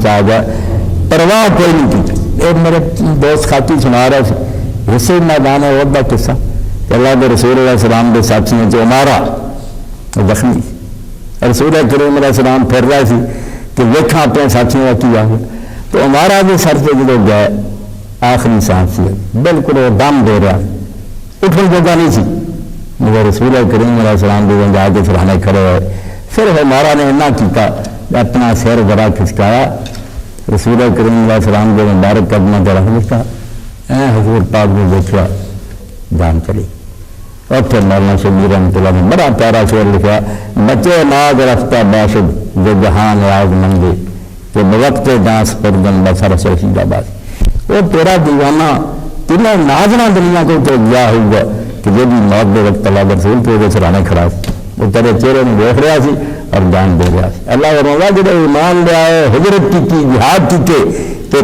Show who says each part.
Speaker 1: چاہ گیا، پرواہ کوئی نہیں کی۔ ایک میرے دوست خاطی سنا رہا سی اسی میدان احد کا قصہ کہ اللہ کے رسول علیہ السلام کے ساتھیوں سے عمارہ زخمی، رسول کریم علیہ السلام پھر رہا سی کہ ویکھاں اپنے ساتھیوں کا کی آ گیا، تو عمارہ کے سر سے جب گئے آخری سانس سی بالکل وہ دم دے رہا، اٹھن جگہ نہیں سی، مگر رسول کریم علیہ السلام کے جا کے سرانے کھڑے ہوئے، پھر عمارہ نے اتنا کیتا اپنا سر ذرا کھسکایا، رسول کریم علیہ السلام کے مبارک قدموں پر رکھ دیتا، اے حضور پاک نے دیکھا جان چلی۔ اور پھر مولانا شبلی رحمۃ اللہ نے بڑا پیارا شعر لکھا، بچے ناگ رفتہ باشد جو جہان یاد مندے کہ بوقت ڈانس پردن بسر شہید آباد۔ وہ تیرا دیوانہ تینوں ناظرہ دنیا کو تو گیا ہوگا کہ جو بھی موت دے وقت اللہ کے رسول پہ سرانے کھڑا وہ تیرے چہرے میں دیکھ رہا سی اور جان دے رہا سی۔ اللہ کا روزہ جب ایمان لے آئے، ہجرت کی جہاد کی کہ